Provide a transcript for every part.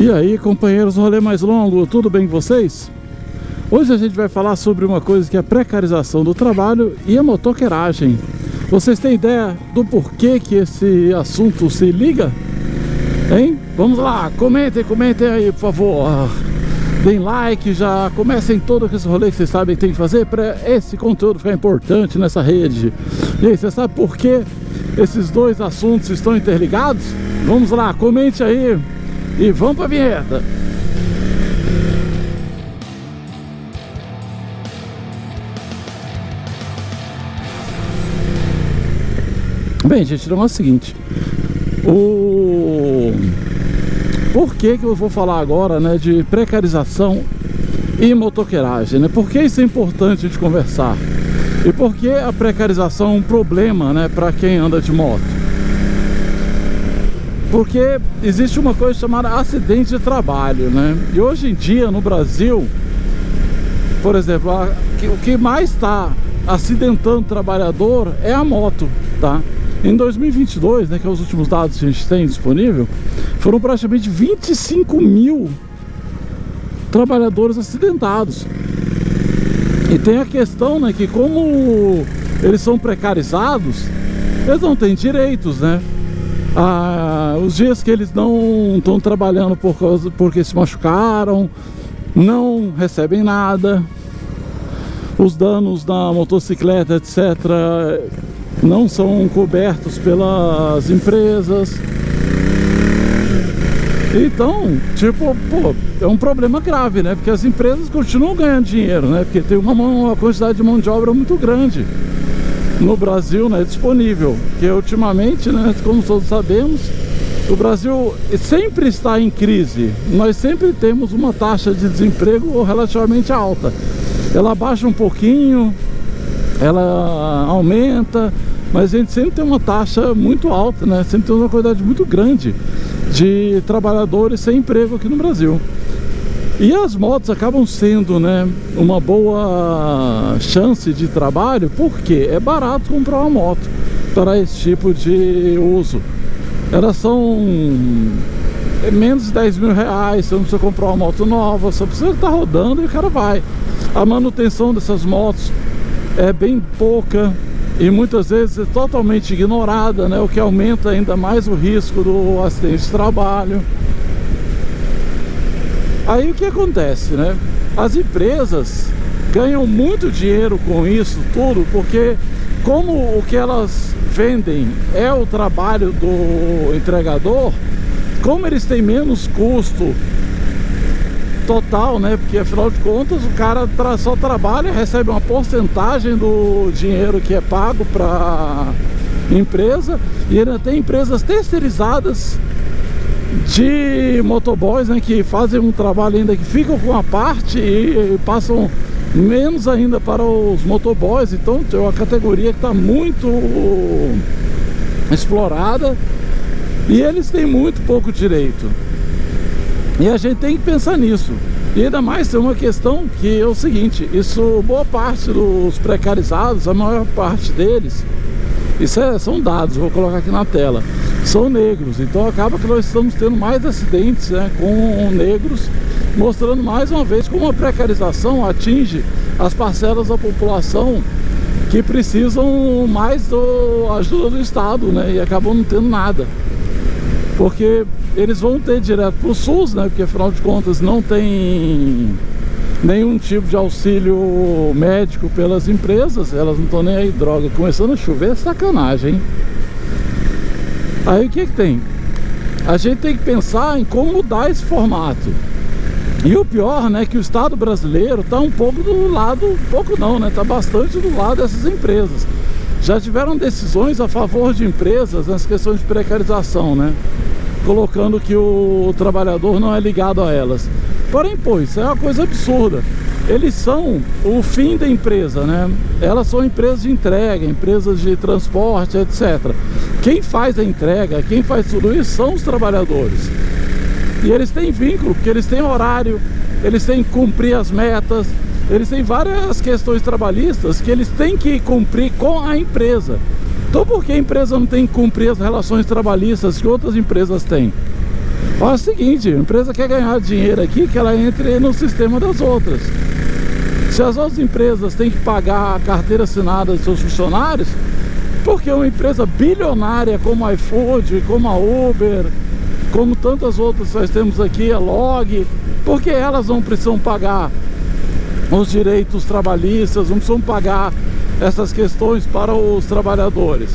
E aí, companheiros, rolê mais longo, tudo bem com vocês? Hoje a gente vai falar sobre uma coisa que é a precarização do trabalho e a motoqueiragem. Vocês têm ideia do porquê que esse assunto se liga? Hein? Vamos lá, comentem aí, por favor. Deem like, já comecem todo esse rolê que vocês sabem que tem que fazer para esse conteúdo ficar importante nessa rede. E aí, você sabe por que esses dois assuntos estão interligados? Vamos lá, comente aí e vamos para a vinheta. Bem, gente, o negócio é o seguinte. Por que eu vou falar agora, né, de precarização e motoqueiragem, né? Por que isso é importante de conversar? E por que a precarização é um problema, né, para quem anda de moto? Porque existe uma coisa chamada acidente de trabalho, né? E hoje em dia no Brasil, por exemplo, o que mais está acidentando o trabalhador é a moto, tá? Em 2022, né, que é os últimos dados que a gente tem disponível, foram praticamente 25 mil trabalhadores acidentados. E tem a questão, né, que como eles são precarizados, eles não têm direitos, né? Os dias que eles não estão trabalhando porque se machucaram, não recebem nada. Os danos da motocicleta, etc., não são cobertos pelas empresas. Então, tipo, pô, é um problema grave, né? Porque as empresas continuam ganhando dinheiro, né? Porque tem uma quantidade de mão de obra muito grande no Brasil, né, disponível. Porque ultimamente, né, como todos sabemos, o Brasil sempre está em crise. Nós sempre temos uma taxa de desemprego relativamente alta. Ela baixa um pouquinho, ela aumenta, mas a gente sempre tem uma taxa muito alta, né? Sempre tem uma quantidade muito grande de trabalhadores sem emprego aqui no Brasil. E as motos acabam sendo, né, uma boa chance de trabalho, porque é barato comprar uma moto para esse tipo de uso. Elas são menos de 10 mil reais, você não precisa comprar uma moto nova, só precisa estar rodando e o cara vai. A manutenção dessas motos é bem pouca e muitas vezes é totalmente ignorada, né, o que aumenta ainda mais o risco do acidente de trabalho. Aí o que acontece, né? As empresas ganham muito dinheiro com isso tudo, porque como o que elas vendem é o trabalho do entregador, como eles têm menos custo total, né? Porque afinal de contas o cara só trabalha, recebe uma porcentagem do dinheiro que é pago para empresa, e ainda tem empresas terceirizadas de motoboys, né, que fazem um trabalho ainda, que ficam com a parte e passam menos ainda para os motoboys. Então é uma categoria que está muito explorada e eles têm muito pouco direito. E a gente tem que pensar nisso. E ainda mais tem uma questão que é o seguinte: isso, boa parte dos precarizados, a maior parte deles, são dados, vou colocar aqui na tela, são negros. Então acaba que nós estamos tendo mais acidentes, né, com negros, mostrando mais uma vez como a precarização atinge as parcelas da população que precisam mais da ajuda do Estado, né, e acabam não tendo nada, porque eles vão ter direto para o SUS, né, porque afinal de contas não tem nenhum tipo de auxílio médico pelas empresas, elas não estão nem aí. Droga, começando a chover é sacanagem, hein? Aí o que tem? A gente tem que pensar em como mudar esse formato. E o pior, né, que o Estado brasileiro está um pouco do lado, um pouco não, né, está bastante do lado dessas empresas. Já tiveram decisões a favor de empresas nas questões de precarização, né, colocando que o trabalhador não é ligado a elas. Porém, pô, isso é uma coisa absurda. Eles são o fim da empresa, né? Elas são empresas de entrega, empresas de transporte, etc. Quem faz a entrega, quem faz tudo isso são os trabalhadores. E eles têm vínculo, porque eles têm horário, eles têm que cumprir as metas, eles têm várias questões trabalhistas que eles têm que cumprir com a empresa. Então por que a empresa não tem que cumprir as relações trabalhistas que outras empresas têm? Olha o seguinte, a empresa quer ganhar dinheiro aqui, que ela entre no sistema das outras. Se as outras empresas têm que pagar a carteira assinada dos seus funcionários, porque uma empresa bilionária como a iFood, como a Uber, como tantas outras que nós temos aqui, a Log, porque elas não precisam pagar os direitos trabalhistas, não precisam pagar essas questões para os trabalhadores.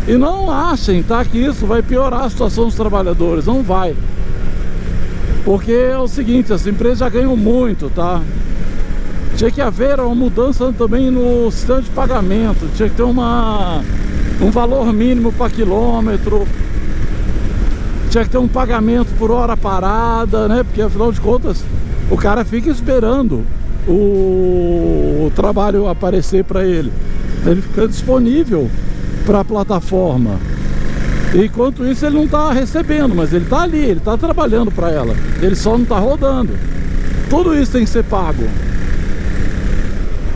E não achem, tá, que isso vai piorar a situação dos trabalhadores, não vai. Porque é o seguinte, as empresas já ganham muito, tá? Tinha que haver uma mudança também no sistema de pagamento, tinha que ter um valor mínimo para quilômetro, tinha que ter um pagamento por hora parada, né? Porque afinal de contas, o cara fica esperando o trabalho aparecer para ele. Ele fica disponível para a plataforma. Enquanto isso ele não está recebendo, mas ele está ali, ele está trabalhando para ela. Ele só não está rodando. Tudo isso tem que ser pago.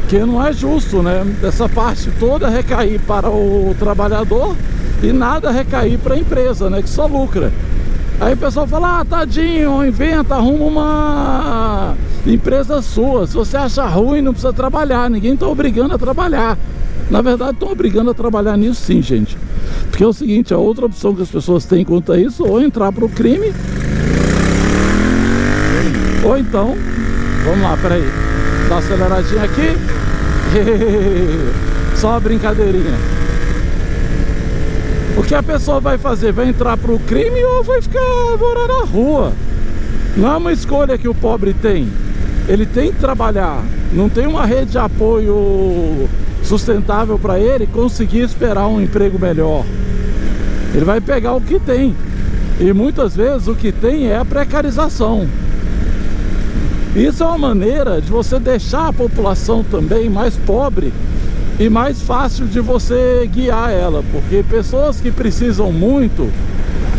Que não é justo, né? Essa parte toda recair para o trabalhador e nada recair para a empresa, né? Que só lucra. Aí o pessoal fala, ah, tadinho, inventa, arruma uma empresa sua. Se você acha ruim, não precisa trabalhar. Ninguém está obrigando a trabalhar. Na verdade, estão obrigando a trabalhar nisso sim, gente. Porque é o seguinte, a outra opção que as pessoas têm quanto a isso, ou entrar para o crime, ou então, vamos lá, peraí, dá uma aceleradinha aqui, só uma brincadeirinha. O que a pessoa vai fazer? Vai entrar para o crime ou vai ficar morar na rua? Não é uma escolha que o pobre tem. Ele tem que trabalhar, não tem uma rede de apoio sustentável para ele conseguir esperar um emprego melhor. Ele vai pegar o que tem. E muitas vezes o que tem é a precarização. Isso é uma maneira de você deixar a população também mais pobre e mais fácil de você guiar ela, porque pessoas que precisam muito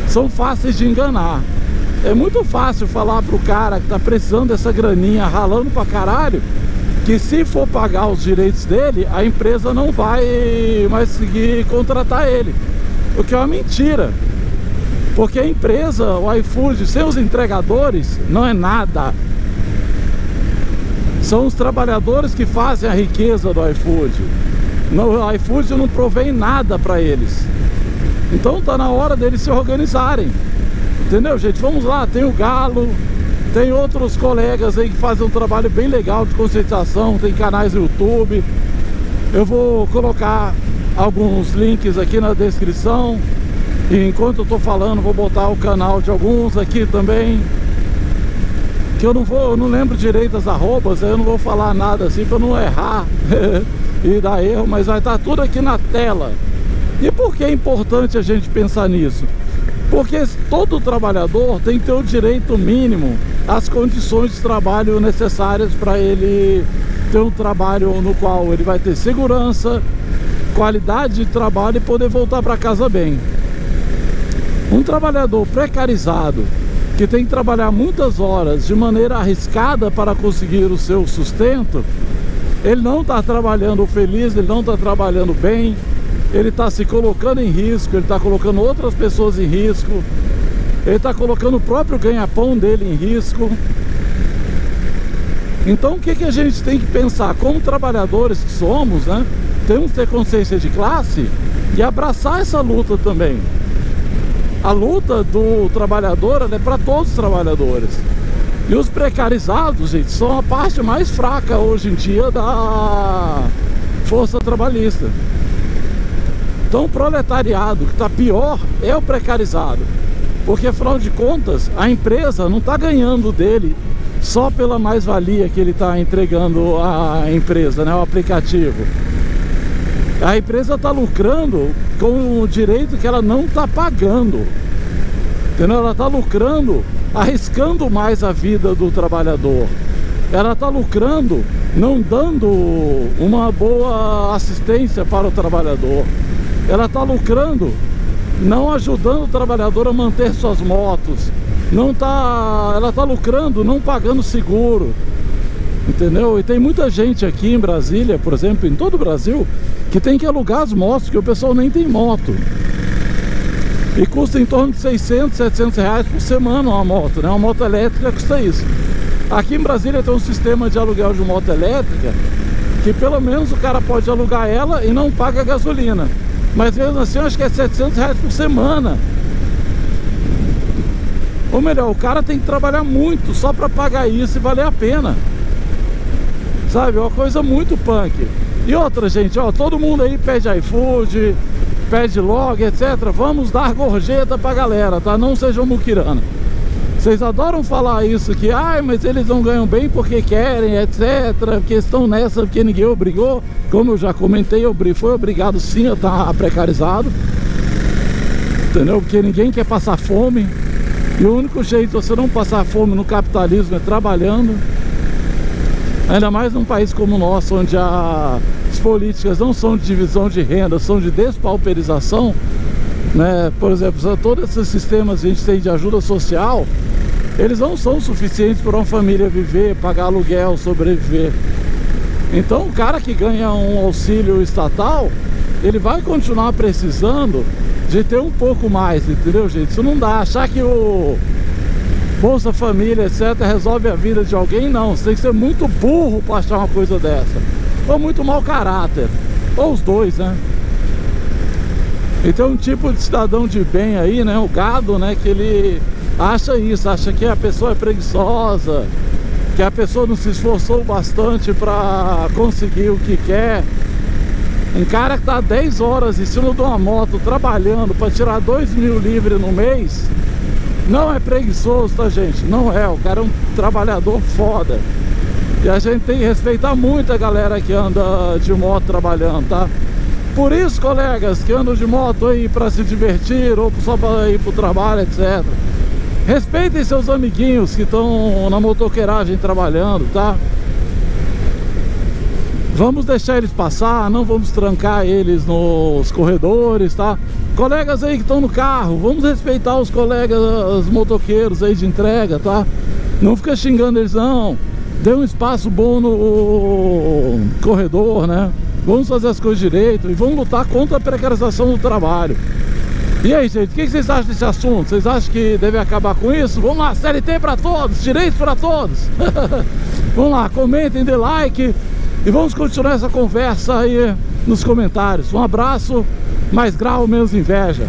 são fáceis de enganar. É muito fácil falar pro cara que tá precisando dessa graninha, ralando pra caralho, que se for pagar os direitos dele, a empresa não vai mais conseguir contratar ele. O que é uma mentira. Porque a empresa, o iFood, seus entregadores, não é nada. São os trabalhadores que fazem a riqueza do iFood. O iFood não provém nada para eles. Então tá na hora deles se organizarem. Entendeu, gente? Vamos lá, tem o Galo, tem outros colegas aí que fazem um trabalho bem legal de conscientização, tem canais no YouTube. Eu vou colocar alguns links aqui na descrição. E enquanto eu tô falando, vou botar o canal de alguns aqui também. Que eu não lembro direito as arrobas, eu não vou falar nada assim para não errar e dar erro, mas vai estar tudo aqui na tela. E por que é importante a gente pensar nisso? Porque todo trabalhador tem que ter o direito mínimo às condições de trabalho necessárias para ele ter um trabalho no qual ele vai ter segurança, qualidade de trabalho e poder voltar para casa bem. Um trabalhador precarizado, que tem que trabalhar muitas horas de maneira arriscada para conseguir o seu sustento, ele não está trabalhando feliz, ele não está trabalhando bem, ele está se colocando em risco, ele está colocando outras pessoas em risco, ele está colocando o próprio ganha-pão dele em risco. Então o que a gente tem que pensar? Como trabalhadores que somos, né? Temos que ter consciência de classe e abraçar essa luta também. A luta do trabalhador é para todos os trabalhadores. E os precarizados, gente, são a parte mais fraca hoje em dia da força trabalhista. Então o proletariado que está pior é o precarizado. Porque afinal de contas, a empresa não está ganhando dele só pela mais-valia que ele está entregando à empresa, né, o aplicativo. A empresa está lucrando com o direito que ela não está pagando. Entendeu? Ela está lucrando, arriscando mais a vida do trabalhador. Ela está lucrando, não dando uma boa assistência para o trabalhador. Ela está lucrando, não ajudando o trabalhador a manter suas motos. Ela está lucrando, não pagando seguro. Entendeu? E tem muita gente aqui em Brasília, por exemplo, em todo o Brasil, que tem que alugar as motos, porque o pessoal nem tem moto. E custa em torno de 600, 700 reais por semana uma moto, né? Uma moto elétrica custa isso. Aqui em Brasília tem um sistema de aluguel de moto elétrica que pelo menos o cara pode alugar ela e não paga gasolina. Mas mesmo assim eu acho que é 700 reais por semana. Ou melhor, o cara tem que trabalhar muito só para pagar isso e valer a pena. Sabe, é uma coisa muito punk. E outra, gente, ó, todo mundo aí pede iFood, pede log, etc. Vamos dar gorjeta pra galera, tá? Não sejam muquirana. Vocês adoram falar isso, que ai, mas eles não ganham bem porque querem, etc. Porque estão nessa, porque ninguém obrigou. Como eu já comentei, foi obrigado sim a estar precarizado. Entendeu? Porque ninguém quer passar fome. E o único jeito de você não passar fome no capitalismo é trabalhando. Ainda mais num país como o nosso, onde as políticas não são de divisão de renda, são de despauperização, né? Por exemplo, todos esses sistemas que a gente tem de ajuda social, eles não são suficientes para uma família viver, pagar aluguel, sobreviver. Então o cara que ganha um auxílio estatal, ele vai continuar precisando de ter um pouco mais, entendeu, gente? Isso não dá. Achar que o Bolsa Família, etc, resolve a vida de alguém, não. Você tem que ser muito burro para achar uma coisa dessa. Ou muito mau caráter. Ou os dois, né? Então um tipo de cidadão de bem aí, né? O gado, né? Que ele acha isso, acha que a pessoa é preguiçosa, que a pessoa não se esforçou bastante para conseguir o que quer. Um cara que tá 10 horas em cima de uma moto trabalhando para tirar 2.000 livre no mês, não é preguiçoso, tá, gente? Não é, o cara é um trabalhador foda. E a gente tem que respeitar muito a galera que anda de moto trabalhando, tá? Por isso, colegas que andam de moto aí para se divertir ou só para ir pro trabalho, etc, respeitem seus amiguinhos que estão na motoqueiragem trabalhando, tá? Vamos deixar eles passar, não vamos trancar eles nos corredores, tá? Colegas aí que estão no carro, vamos respeitar os colegas, os motoqueiros aí de entrega, tá? Não fica xingando eles, não. Dê um espaço bom no corredor, né? Vamos fazer as coisas direito e vamos lutar contra a precarização do trabalho. E aí, gente, o que vocês acham desse assunto? Vocês acham que deve acabar com isso? Vamos lá, CLT para todos, direitos para todos. Vamos lá, comentem, dê like e vamos continuar essa conversa aí nos comentários. Um abraço, mais grau, menos inveja.